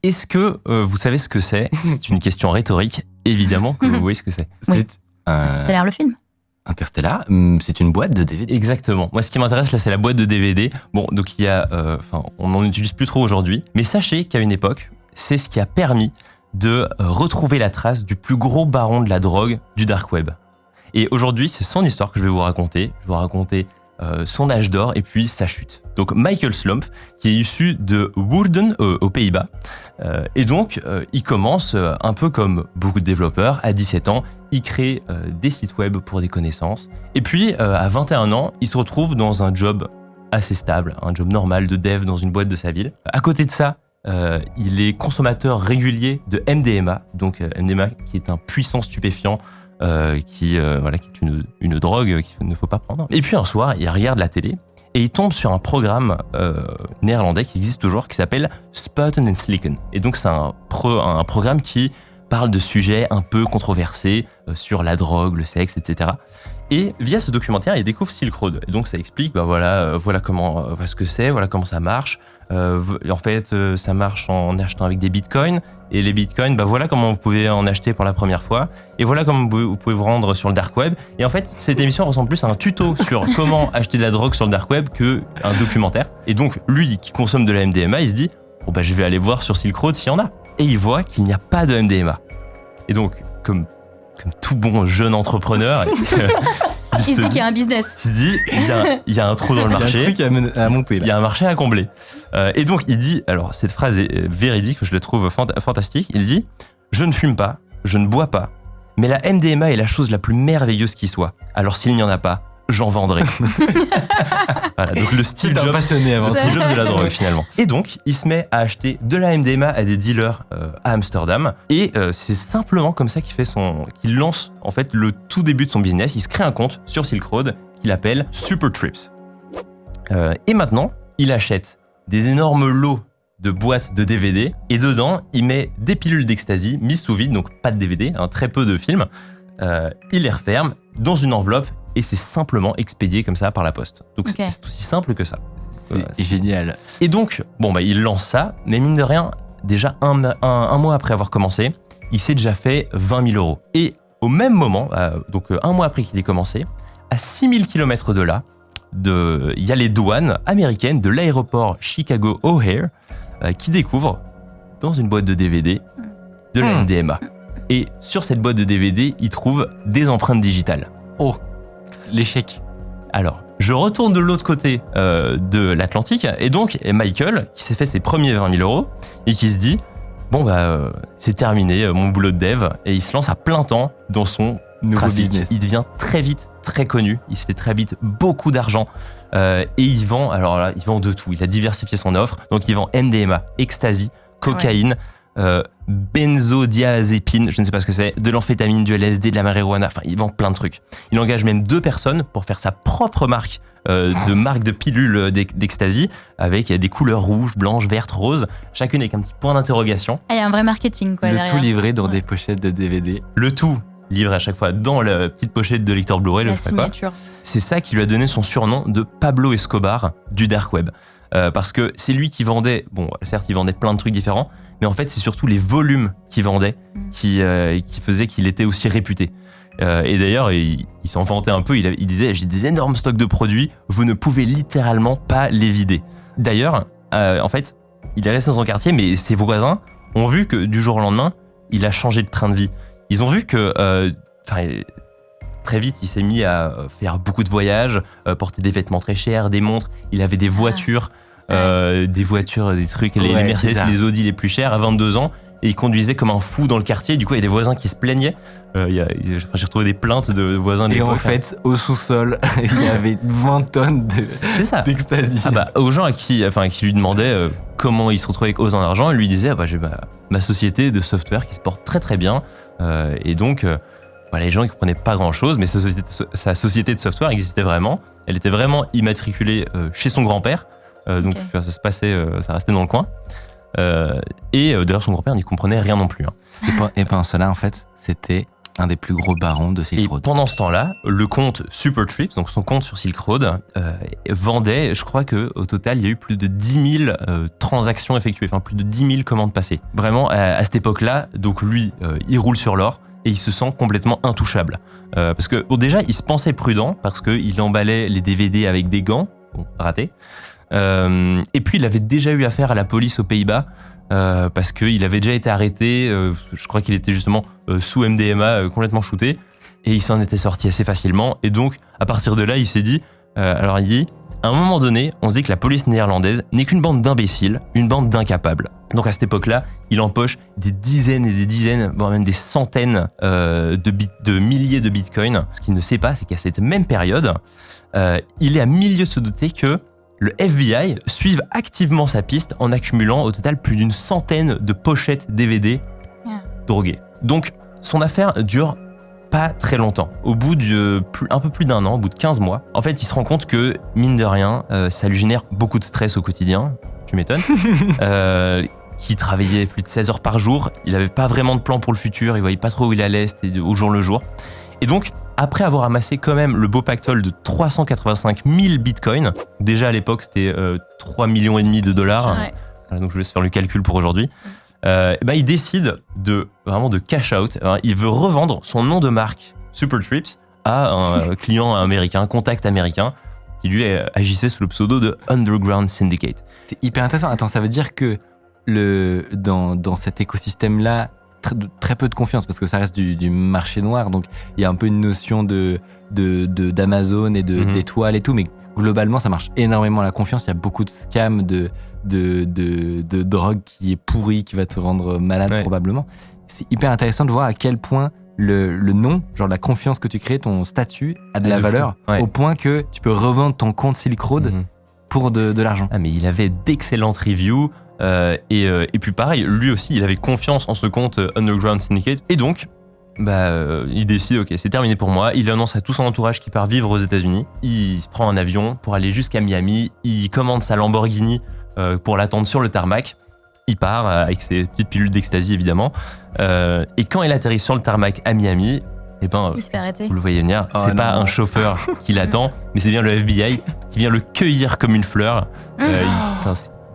Est-ce que vous savez ce que c'est ? C'est une question rhétorique. Évidemment que vous voyez ce que c'est. Oui. Ça a l'air le film. Interstellar, c'est une boîte de DVD. Exactement. Moi, ce qui m'intéresse là, c'est la boîte de DVD. Bon, donc il y a, on n'en utilise plus trop aujourd'hui, mais sachez qu'à une époque, c'est ce qui a permis de retrouver la trace du plus gros baron de la drogue du dark web. Et aujourd'hui, c'est son histoire que je vais vous raconter. Je vais vous raconter son âge d'or et puis sa chute. Donc Michael Slumpf, qui est issu de Woerden aux Pays-Bas. Et donc, il commence un peu comme beaucoup de développeurs. À 17 ans, il crée des sites web pour des connaissances. Et puis, à 21 ans, il se retrouve dans un job assez stable, un job normal de dev dans une boîte de sa ville. À côté de ça, il est consommateur régulier de MDMA. Donc MDMA qui est un puissant stupéfiant qui est une drogue qu'il ne faut pas prendre. Et puis un soir, il regarde la télé et il tombe sur un programme néerlandais qui existe toujours, qui s'appelle Spuiten en Slikken. Et donc c'est un programme qui parle de sujets un peu controversés sur la drogue, le sexe, etc. Et via ce documentaire, il découvre Silk Road. Et donc ça explique, voilà ce que c'est, voilà comment ça marche. En fait, ça marche en achetant avec des bitcoins. Et les bitcoins, voilà comment vous pouvez en acheter pour la première fois. Et voilà comment vous pouvez vous rendre sur le dark web. Et en fait, cette émission ressemble plus à un tuto sur comment acheter de la drogue sur le dark web qu'un documentaire. Et donc, lui qui consomme de la MDMA, il se dit, je vais aller voir sur Silk Road s'il y en a. Et il voit qu'il n'y a pas de MDMA. Et donc, comme tout bon jeune entrepreneur, il se dit qu'il y a un business. Il se dit, il y a un trou dans le marché. Il y a un truc à monter là. Il y a un marché à combler. Et donc, il dit, alors cette phrase est véridique, je la trouve fantastique. Il dit, je ne fume pas, je ne bois pas, mais la MDMA est la chose la plus merveilleuse qui soit. Alors s'il n'y en a pas, j'en vendrai. Voilà, donc le Steve Jobs, passionné avant. Steve Jobs de la drogue finalement. Et donc, il se met à acheter de la MDMA à des dealers à Amsterdam. Et c'est simplement comme ça qu'il lance en fait le tout début de son business. Il se crée un compte sur Silk Road qu'il appelle Super Trips. Et maintenant, il achète des énormes lots de boîtes de DVD. Et dedans, il met des pilules d'ecstasy mises sous vide, donc pas de DVD, très peu de films. Il les referme dans une enveloppe. Et c'est simplement expédié comme ça par la poste. Donc c'est aussi simple que ça. C'est génial. Et donc, il lance ça, mais mine de rien, déjà un mois après avoir commencé, il s'est déjà fait 20 000 €. Et au même moment, donc un mois après qu'il ait commencé, à 6 000 km de là, il y a les douanes américaines de l'aéroport Chicago O'Hare qui découvrent dans une boîte de DVD de la MDMA. Et sur cette boîte de DVD, ils trouvent des empreintes digitales. Oh, l'échec. Alors, je retourne de l'autre côté de l'Atlantique, et donc Michael, qui s'est fait ses premiers 20 000 € et qui se dit, c'est terminé, mon boulot de dev, et il se lance à plein temps dans son nouveau business. Il devient très vite très connu, il se fait très vite beaucoup d'argent, et il vend de tout, il a diversifié son offre, donc il vend MDMA, ecstasy, cocaïne, benzodiazépine, je ne sais pas ce que c'est, de l'amphétamine, du LSD, de la marijuana, il vend plein de trucs. Il engage même 2 personnes pour faire sa propre marque de pilules d'ecstasy avec des couleurs rouges, blanches, vertes, roses, chacune avec un petit point d'interrogation. Il y a un vrai marketing derrière. Tout livré dans des pochettes de DVD. Le tout livré à chaque fois dans la petite pochette de lecteur Blu-ray. La signature. C'est ça qui lui a donné son surnom de Pablo Escobar du dark web. Parce que c'est lui qui vendait, certes il vendait plein de trucs différents, mais en fait c'est surtout les volumes qu'il vendait qui faisaient qu'il était aussi réputé. Et d'ailleurs il s'en vantait un peu, il disait, j'ai des énormes stocks de produits, vous ne pouvez littéralement pas les vider. D'ailleurs, en fait, il est resté dans son quartier, mais ses voisins ont vu que du jour au lendemain, il a changé de train de vie. Ils ont vu que très vite, il s'est mis à faire beaucoup de voyages, porter des vêtements très chers, des montres. Il avait des voitures, des trucs, les Mercedes, les Audi les plus chers à 22 ans. Et il conduisait comme un fou dans le quartier. Du coup, il y a des voisins qui se plaignaient. J'ai retrouvé des plaintes de voisins d'époque. Et en fait, au sous-sol, il y avait 20 tonnes d'ecstasy. Aux gens qui lui demandaient comment il se retrouvait avec autant d'argent, il lui disait j'ai ma société de software qui se porte très très bien. Et donc... les gens ne comprenaient pas grand-chose, mais sa société de software existait vraiment. Elle était vraiment immatriculée chez son grand-père. Donc ça restait dans le coin. Et d'ailleurs, son grand-père n'y comprenait rien non plus. Et pendant cela, en fait, c'était Un des plus gros barons de Silk Et Road. pendant ce temps-là, le compte Supertrips, donc son compte sur Silk Road, vendait, je crois qu'au total, il y a eu plus de 10 000 transactions effectuées, enfin plus de 10 000 commandes passées. Vraiment, à cette époque-là, donc lui, il roule sur l'or et il se sent complètement intouchable. Parce que, bon, déjà, il se pensait prudent parce qu'il emballait les DVD avec des gants, bon, raté. Et puis, il avait déjà eu affaire à la police aux Pays-Bas. Parce qu'il avait déjà été arrêté, je crois qu'il était justement sous MDMA, complètement shooté, et il s'en était sorti assez facilement. Et donc, à partir de là, il s'est dit, alors il dit, à un moment donné, on se dit que la police néerlandaise n'est qu'une bande d'imbéciles, une bande d'incapables. Donc à cette époque-là, il empoche des dizaines et des dizaines, voire même des centaines de milliers de bitcoins. Ce qu'il ne sait pas, c'est qu'à cette même période, il est à milieu de se douter que le FBI suive activement sa piste en accumulant au total plus d'une centaine de pochettes DVD droguées. Donc, son affaire dure pas très longtemps. Au bout un peu plus d'un an, au bout de 15 mois, en fait, il se rend compte que, mine de rien, ça lui génère beaucoup de stress au quotidien. Tu m'étonnes. Qui travaillait plus de 16 heures par jour. Il n'avait pas vraiment de plan pour le futur. Il voyait pas trop où il allait. C'était au jour le jour. Et donc, après avoir amassé quand même le beau pactole de 385 000 bitcoins, déjà à l'époque c'était 3,5 millions de dollars, donc je vais laisse faire le calcul pour aujourd'hui, il décide de cash out. Alors, il veut revendre son nom de marque Supertrips à un client américain, un contact américain, qui lui agissait sous le pseudo de Underground Syndicate. C'est hyper intéressant. Attends, ça veut dire que dans cet écosystème-là, très peu de confiance parce que ça reste du marché noir, donc il y a un peu une notion d'Amazon et d'étoiles et tout, mais globalement ça marche énormément la confiance. Il y a beaucoup de scams de drogue qui est pourri, qui va te rendre malade probablement. C'est hyper intéressant de voir à quel point le nom, genre la confiance que tu crées, ton statut a de la valeur, au point que tu peux revendre ton compte Silk Road pour de l'argent. Ah, mais il avait d'excellentes reviews. Et puis pareil, lui aussi, il avait confiance en ce compte Underground Syndicate. Et donc, il décide, ok, c'est terminé pour moi. Il annonce à tout son entourage qu'il part vivre aux États-Unis. Il se prend un avion pour aller jusqu'à Miami. Il commande sa Lamborghini pour l'attendre sur le tarmac. Il part avec ses petites pilules d'ecstasy, évidemment. Et quand il atterrit sur le tarmac à Miami, il se fait arrêter. Vous le voyez venir, c'est pas un chauffeur qui l'attend, mais c'est bien le FBI qui vient le cueillir comme une fleur.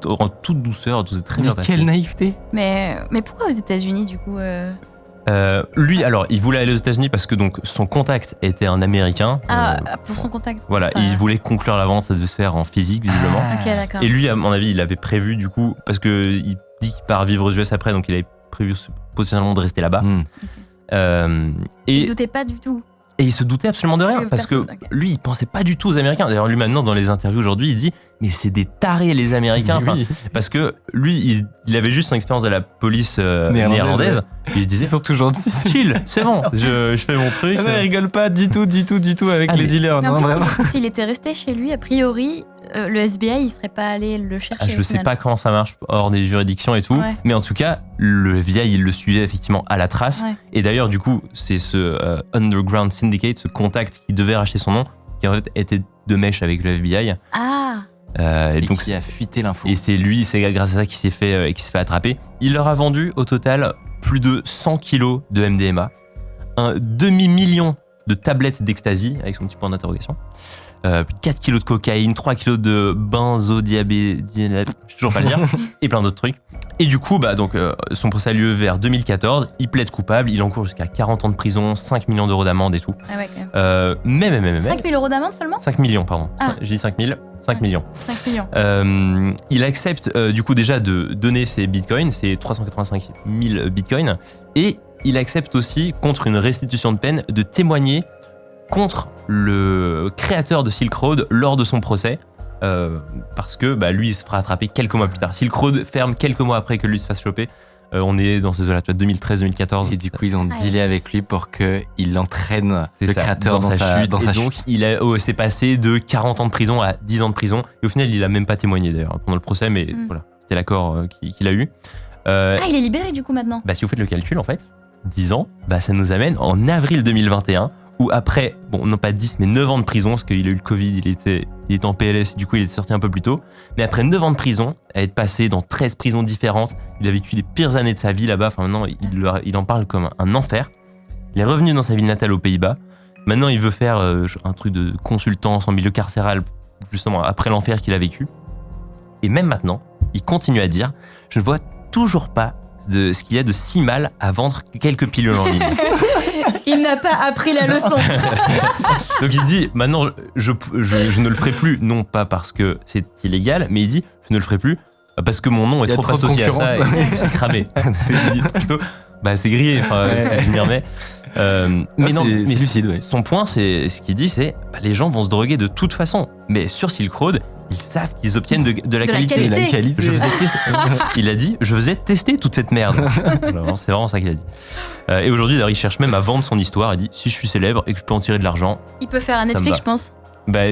En toute douceur, tout est très bien passé. Quelle naïveté! Mais pourquoi aux États-Unis du coup Lui, alors, il voulait aller aux États-Unis parce que donc son contact était un Américain. Pour son contact. Voilà, il voulait conclure la vente, ça devait se faire en physique visiblement. Ok, d'accord. Et lui, à mon avis, il avait prévu du coup, parce que il dit qu'il part vivre aux US après, donc il avait prévu potentiellement de rester là-bas. Il se doutait pas du tout. Et il se doutait absolument de rien, parce que lui, il pensait pas du tout aux Américains. D'ailleurs, lui, maintenant, dans les interviews aujourd'hui, il dit « Mais c'est des tarés, les Américains !» Parce que lui, il avait juste son expérience de la police néerlandaise. Et il se disait « Ils sont tout gentils. Chill, c'est bon, je fais mon truc. » Il rigole pas du tout avec les dealers. Mais non, vraiment. S'il était resté chez lui, a priori, le FBI, il serait pas allé le chercher. Je sais pas comment ça marche hors des juridictions et tout, mais en tout cas, le FBI, il le suivait effectivement à la trace. Et d'ailleurs, du coup, c'est ce Underground Syndicate, ce contact qui devait racheter son nom, qui en fait était de mèche avec le FBI. Et donc qui a fuité l'info. Et c'est lui, c'est grâce à ça qu'il s'est fait attraper. Il leur a vendu au total plus de 100 kilos de MDMA, un demi-million de tablettes d'ecstasy, avec son petit point d'interrogation, plus de 4 kilos de cocaïne, 3 kilos de benzodiazépine, je sais toujours pas le dire, et plein d'autres trucs. Et du coup, son procès a lieu vers 2014, il plaide coupable, il encourt jusqu'à 40 ans de prison, 5 millions d'euros d'amende et tout. Ah ouais, quand même. 5 000 euros d'amende seulement ? 5 millions, pardon. J'ai dit 5 000, 5 millions. 5 millions. Il accepte du coup déjà de donner ses bitcoins, ses 385 000 bitcoins, et il accepte aussi, contre une restitution de peine, de témoigner contre le créateur de Silk Road lors de son procès, parce que lui, il se fera attraper quelques mois plus tard. Silk Road ferme quelques mois après que lui se fasse choper. On est dans ces eaux-là, 2013-2014. Et du coup, ils ont dealé avec lui pour qu'il entraîne le créateur dans sa chute. Et donc, il s'est passé de 40 ans de prison à 10 ans de prison. Et au final, il a même pas témoigné d'ailleurs pendant le procès, mais voilà, c'était l'accord qu'il a eu. Il est libéré du coup maintenant. Si vous faites le calcul, en fait, 10 ans, ça nous amène en avril 2021, où après, non pas 10, mais 9 ans de prison, parce qu'il a eu le Covid, il était en PLS, et du coup il est sorti un peu plus tôt, mais après 9 ans de prison, à être passé dans 13 prisons différentes, il a vécu les pires années de sa vie là-bas, maintenant il en parle comme un enfer, Il est revenu dans sa ville natale aux Pays-Bas. Maintenant, il veut faire un truc de consultance en milieu carcéral, justement après l'enfer qu'il a vécu. Et même maintenant, il continue à dire « Je ne vois toujours pas de ce qu'il y a de si mal à vendre quelques pilules en ligne. » Il n'a pas appris la leçon. Donc il dit « Maintenant, je ne le ferai plus, non pas parce que c'est illégal, mais il dit « Je ne le ferai plus parce que mon nom est trop associé à ça et c'est cramé. » Il dit plutôt « Bah c'est grillé, c'est mais non, c'est mais lucide, ouais. son point, c'est ce qu'il dit, c'est les gens vont se droguer de toute façon. Mais sur Silk Road, ils savent qu'ils obtiennent de la qualité. La qualité. Il a dit, je faisais tester toute cette merde. Alors, c'est vraiment ça qu'il a dit. Et aujourd'hui, d'ailleurs, il cherche même à vendre son histoire. Il dit, si je suis célèbre et que je peux en tirer de l'argent. Il peut faire un Netflix, je pense. Là,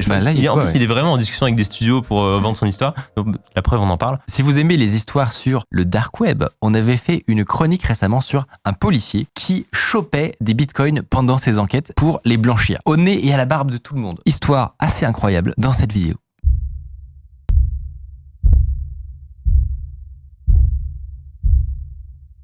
en plus, il est vraiment en discussion avec des studios pour vendre son histoire. Donc, la preuve, on en parle. Si vous aimez les histoires sur le dark web, on avait fait une chronique récemment sur un policier qui chopait des bitcoins pendant ses enquêtes pour les blanchir, au nez et à la barbe de tout le monde. Histoire assez incroyable dans cette vidéo.